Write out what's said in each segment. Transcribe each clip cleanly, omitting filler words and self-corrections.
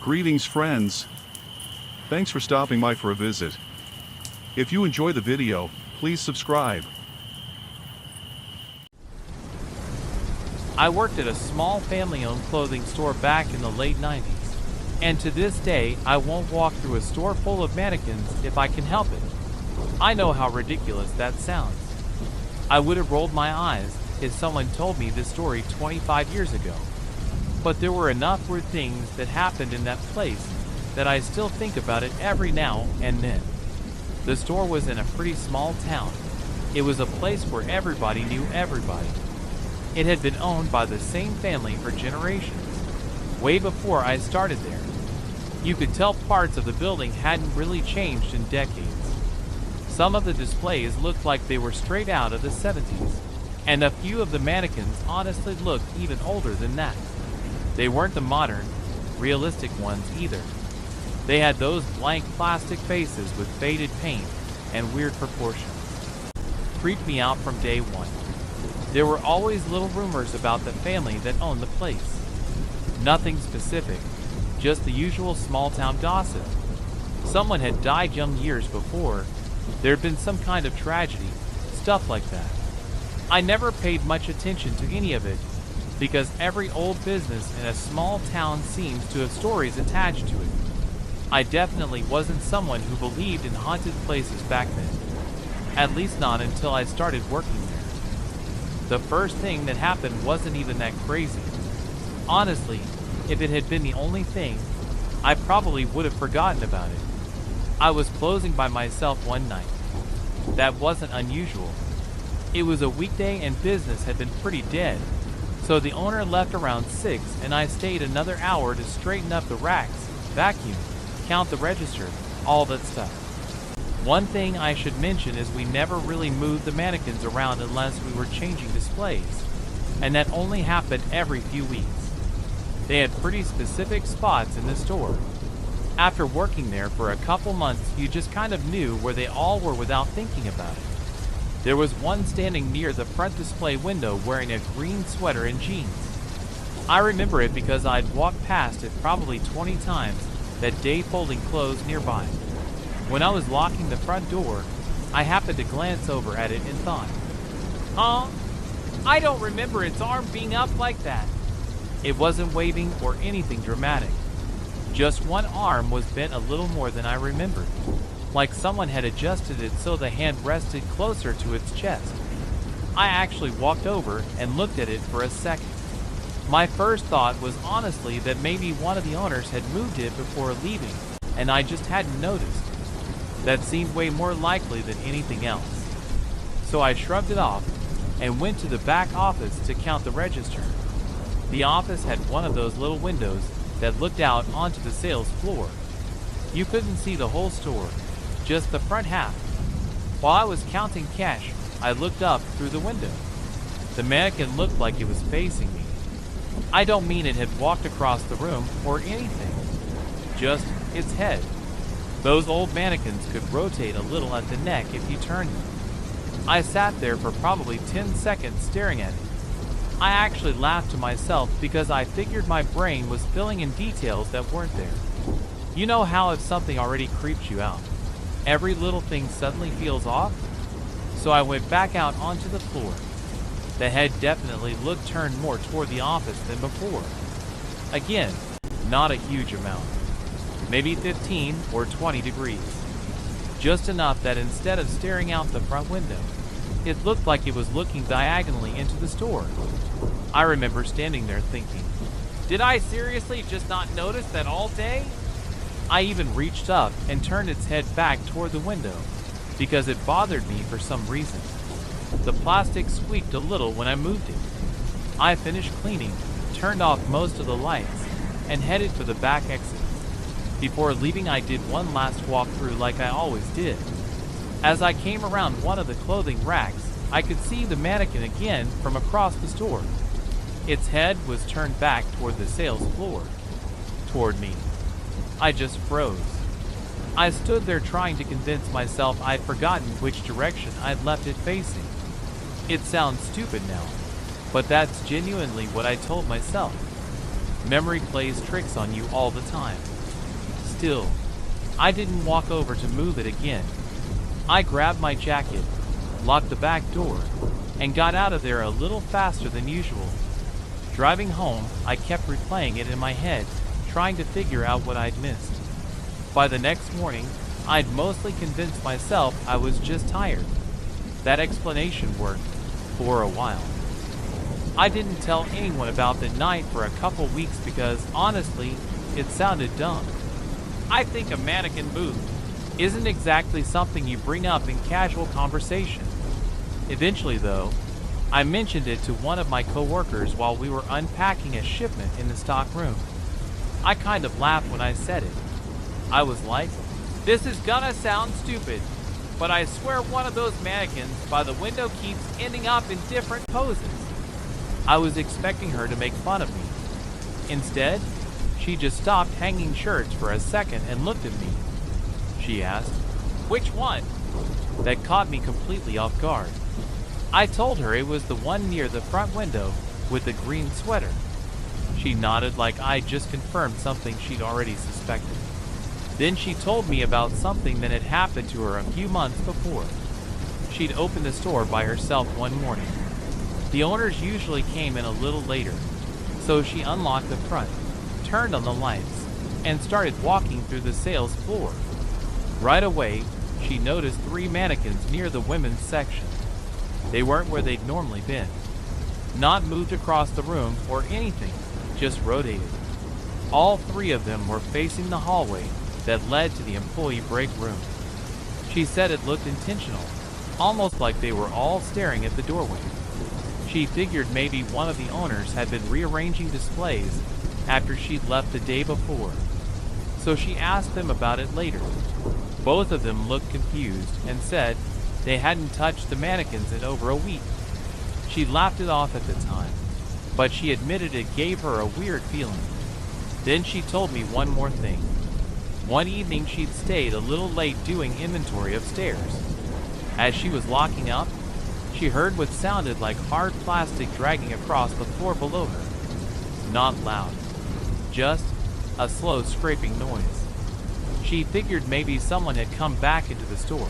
Greetings friends. Thanks for stopping by for a visit. If you enjoy the video, please subscribe. I worked at a small family-owned clothing store back in the late 90s, and to this day I won't walk through a store full of mannequins if I can help it. I know how ridiculous that sounds. I would have rolled my eyes if someone told me this story 25 years ago. But there were enough weird things that happened in that place that I still think about it every now and then. The store was in a pretty small town. It was a place where everybody knew everybody. It had been owned by the same family for generations, way before I started there. You could tell parts of the building hadn't really changed in decades. Some of the displays looked like they were straight out of the 70s, and a few of the mannequins honestly looked even older than that. They weren't the modern, realistic ones either. They had those blank plastic faces with faded paint and weird proportions. Creeped me out from day one. There were always little rumors about the family that owned the place. Nothing specific, just the usual small-town gossip. Someone had died young years before. There had been some kind of tragedy, stuff like that. I never paid much attention to any of it, because every old business in a small town seems to have stories attached to it. I definitely wasn't someone who believed in haunted places back then. At least not until I started working there. The first thing that happened wasn't even that crazy. Honestly, if it had been the only thing, I probably would have forgotten about it. I was closing by myself one night. That wasn't unusual. It was a weekday and business had been pretty dead. So the owner left around 6 and I stayed another hour to straighten up the racks, vacuum, count the register, all that stuff. One thing I should mention is we never really moved the mannequins around unless we were changing displays, and that only happened every few weeks. They had pretty specific spots in the store. After working there for a couple months, you just kind of knew where they all were without thinking about it. There was one standing near the front display window wearing a green sweater and jeans. I remember it because I'd walked past it probably 20 times that day folding clothes nearby. When I was locking the front door, I happened to glance over at it and thought, I don't remember its arm being up like that. It wasn't waving or anything dramatic. Just one arm was bent a little more than I remembered, like someone had adjusted it so the hand rested closer to its chest. I actually walked over and looked at it for a second. My first thought was honestly that maybe one of the owners had moved it before leaving, and I just hadn't noticed. That seemed way more likely than anything else. So I shrugged it off and went to the back office to count the register. The office had one of those little windows that looked out onto the sales floor. You couldn't see the whole store, just the front half. While I was counting cash, I looked up through the window. The mannequin looked like it was facing me. I don't mean it had walked across the room or anything, just its head. Those old mannequins could rotate a little at the neck if you turned them. I sat there for probably 10 seconds staring at it. I actually laughed to myself because I figured my brain was filling in details that weren't there. You know how if something already creeps you out, every little thing suddenly feels off? So I went back out onto the floor. The head definitely looked turned more toward the office than before. Again, not a huge amount. Maybe 15 or 20 degrees. Just enough that instead of staring out the front window, it looked like it was looking diagonally into the store. I remember standing there thinking, did I seriously just not notice that all day? I even reached up and turned its head back toward the window because it bothered me for some reason. The plastic squeaked a little when I moved it. I finished cleaning, turned off most of the lights, and headed for the back exit. Before leaving, I did one last walk through like I always did. As I came around one of the clothing racks, I could see the mannequin again from across the store. Its head was turned back toward the sales floor, toward me. I just froze. I stood there trying to convince myself I'd forgotten which direction I'd left it facing. It sounds stupid now, but that's genuinely what I told myself. Memory plays tricks on you all the time. Still, I didn't walk over to move it again. I grabbed my jacket, locked the back door, and got out of there a little faster than usual. Driving home, I kept replaying it in my head, trying to figure out what I'd missed. By the next morning, I'd mostly convinced myself I was just tired. That explanation worked for a while. I didn't tell anyone about the night for a couple weeks because, honestly, it sounded dumb. I think a mannequin moved isn't exactly something you bring up in casual conversation. Eventually, though, I mentioned it to one of my coworkers while we were unpacking a shipment in the stock room. I kind of laughed when I said it. I was like, "This is gonna sound stupid, but I swear one of those mannequins by the window keeps ending up in different poses." I was expecting her to make fun of me. Instead, she just stopped hanging shirts for a second and looked at me. She asked, "Which one?" That caught me completely off guard. I told her it was the one near the front window with the green sweater. She nodded like I'd just confirmed something she'd already suspected. Then she told me about something that had happened to her a few months before. She'd opened the store by herself one morning. The owners usually came in a little later, so she unlocked the front, turned on the lights, and started walking through the sales floor. Right away, she noticed 3 mannequins near the women's section. They weren't where they'd normally been. Not moved across the room or anything, just rotated. All 3 of them were facing the hallway that led to the employee break room. She said it looked intentional, almost like they were all staring at the doorway. She figured maybe one of the owners had been rearranging displays after she'd left the day before. So she asked them about it later. Both of them looked confused and said they hadn't touched the mannequins in over a week. She laughed it off at the time, but she admitted it gave her a weird feeling. Then she told me one more thing. One evening she'd stayed a little late doing inventory upstairs. As she was locking up, she heard what sounded like hard plastic dragging across the floor below her. Not loud, just a slow scraping noise. She figured maybe someone had come back into the store,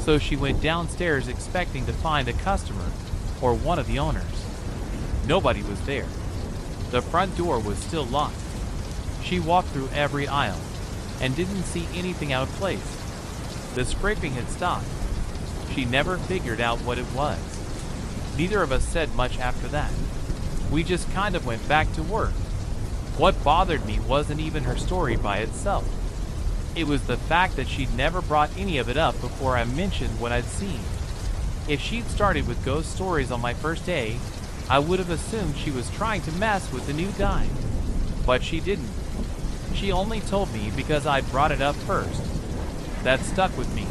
so she went downstairs expecting to find a customer or one of the owners. Nobody was there. The front door was still locked. She walked through every aisle and didn't see anything out of place. The scraping had stopped. She never figured out what it was. Neither of us said much after that. We just kind of went back to work. What bothered me wasn't even her story by itself. It was the fact that she'd never brought any of it up before I mentioned what I'd seen. If she'd started with ghost stories on my first day, I would have assumed she was trying to mess with the new guy. But she didn't. She only told me because I'd brought it up first. That stuck with me.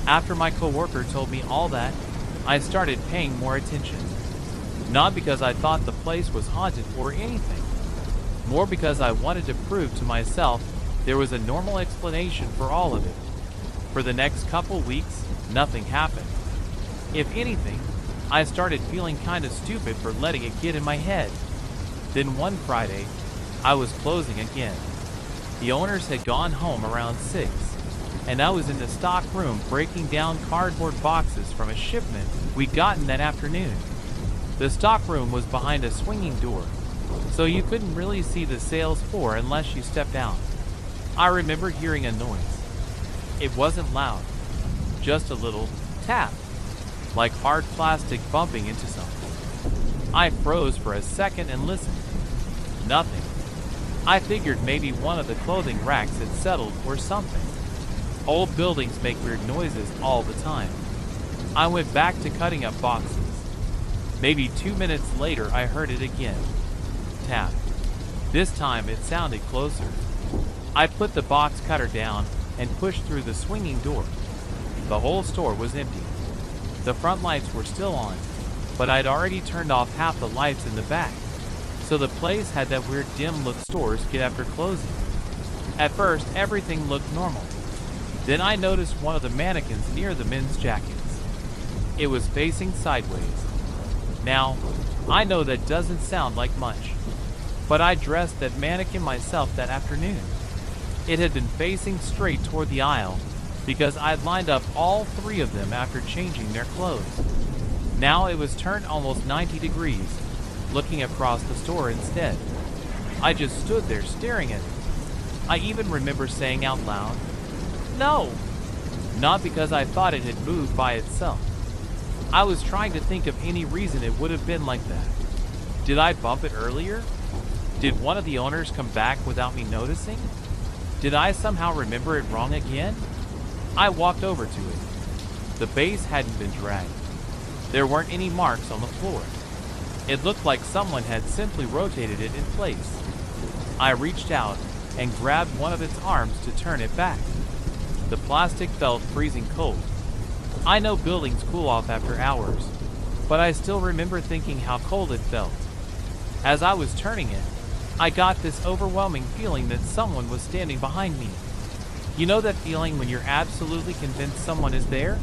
After my coworker told me all that, I started paying more attention. Not because I thought the place was haunted or anything. More because I wanted to prove to myself there was a normal explanation for all of it. For the next couple weeks, nothing happened. If anything, I started feeling kind of stupid for letting it get in my head. Then one Friday, I was closing again. The owners had gone home around 6, and I was in the stock room breaking down cardboard boxes from a shipment we'd gotten that afternoon. The stock room was behind a swinging door, so you couldn't really see the sales floor unless you stepped out. I remember hearing a noise. It wasn't loud, just a little tap, like hard plastic bumping into something. I froze for a second and listened. Nothing. I figured maybe one of the clothing racks had settled or something. Old buildings make weird noises all the time. I went back to cutting up boxes. Maybe 2 minutes later I heard it again. Tap. This time it sounded closer. I put the box cutter down and pushed through the swinging door. The whole store was empty. The front lights were still on, but I'd already turned off half the lights in the back, so the place had that weird dim look stores get after closing. At first, everything looked normal. Then I noticed one of the mannequins near the men's jackets. It was facing sideways. Now, I know that doesn't sound like much, but I dressed that mannequin myself that afternoon. It had been facing straight toward the aisle because I'd lined up all three of them after changing their clothes. Now it was turned almost 90 degrees, looking across the store instead. I just stood there staring at it. I even remember saying out loud, "No!" Not because I thought it had moved by itself. I was trying to think of any reason it would have been like that. Did I bump it earlier? Did one of the owners come back without me noticing? Did I somehow remember it wrong again? I walked over to it. The base hadn't been dragged. There weren't any marks on the floor. It looked like someone had simply rotated it in place. I reached out and grabbed one of its arms to turn it back. The plastic felt freezing cold. I know buildings cool off after hours, but I still remember thinking how cold it felt. As I was turning it, I got this overwhelming feeling that someone was standing behind me. You know that feeling when you're absolutely convinced someone is there?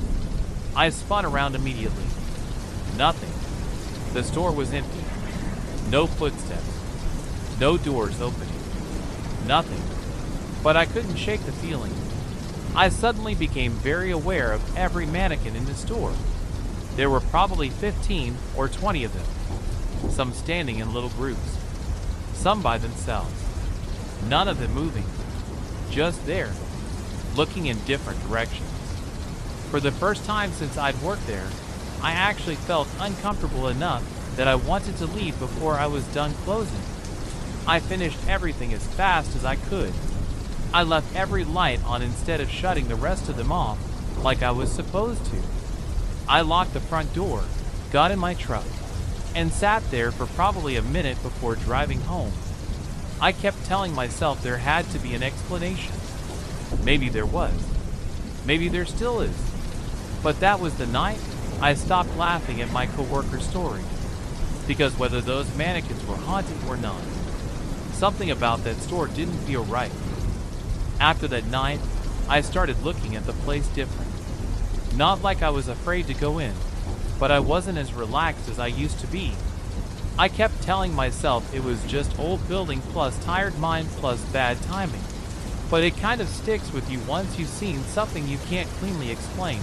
I spun around immediately. Nothing. The store was empty. No footsteps. No doors opening. Nothing. But I couldn't shake the feeling. I suddenly became very aware of every mannequin in the store. There were probably 15 or 20 of them, some standing in little groups, some by themselves, none of them moving, just there, looking in different directions. For the first time since I'd worked there, I actually felt uncomfortable enough that I wanted to leave before I was done closing. I finished everything as fast as I could. I left every light on instead of shutting the rest of them off like I was supposed to. I locked the front door, got in my truck, and sat there for probably a minute before driving home. I kept telling myself there had to be an explanation. Maybe there was. Maybe there still is. But that was the night I stopped laughing at my coworker's story. Because whether those mannequins were haunted or not, something about that store didn't feel right. After that night, I started looking at the place different. Not like I was afraid to go in, but I wasn't as relaxed as I used to be. I kept telling myself it was just old building plus tired mind plus bad timing. But it kind of sticks with you once you've seen something you can't cleanly explain.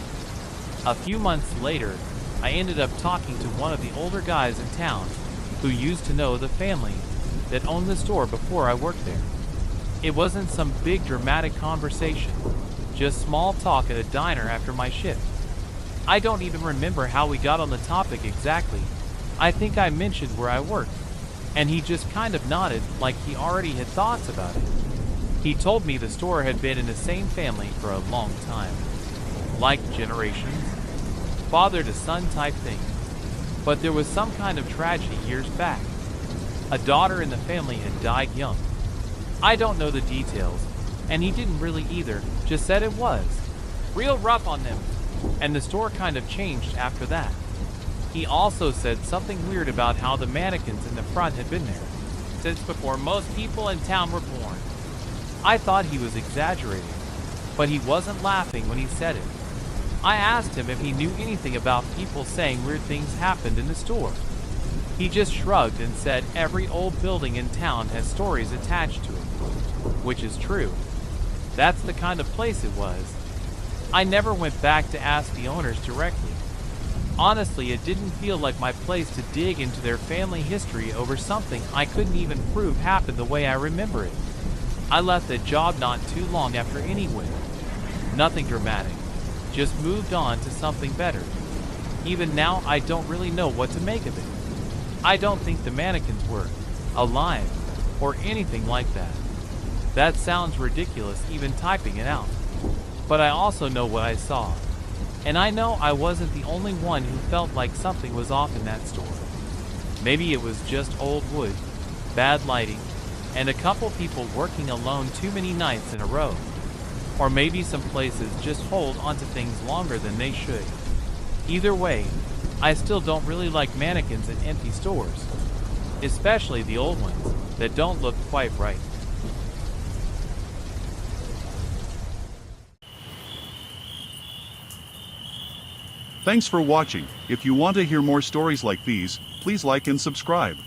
A few months later, I ended up talking to one of the older guys in town who used to know the family that owned the store before I worked there. It wasn't some big dramatic conversation, just small talk at a diner after my shift. I don't even remember how we got on the topic exactly. I think I mentioned where I worked, and he just kind of nodded like he already had thoughts about it. He told me the store had been in the same family for a long time, like generations, father to son type thing. But there was some kind of tragedy years back. A daughter in the family had died young. I don't know the details, and he didn't really either, just said it was. Real rough on them, and the store kind of changed after that. He also said something weird about how the mannequins in the front had been there since before most people in town were born. I thought he was exaggerating, but he wasn't laughing when he said it. I asked him if he knew anything about people saying weird things happened in the store. He just shrugged and said every old building in town has stories attached to it, which is true. That's the kind of place it was. I never went back to ask the owners directly. Honestly, it didn't feel like my place to dig into their family history over something I couldn't even prove happened the way I remember it. I left the job not too long after anyway. Nothing dramatic, just moved on to something better. Even now, I don't really know what to make of it. I don't think the mannequins were alive or anything like that. That sounds ridiculous even typing it out. But I also know what I saw. And I know I wasn't the only one who felt like something was off in that store. Maybe it was just old wood, bad lighting, and a couple people working alone too many nights in a row. Or maybe some places just hold onto things longer than they should. Either way, I still don't really like mannequins in empty stores, especially the old ones that don't look quite right. Thanks for watching. If you want to hear more stories like these, please like and subscribe.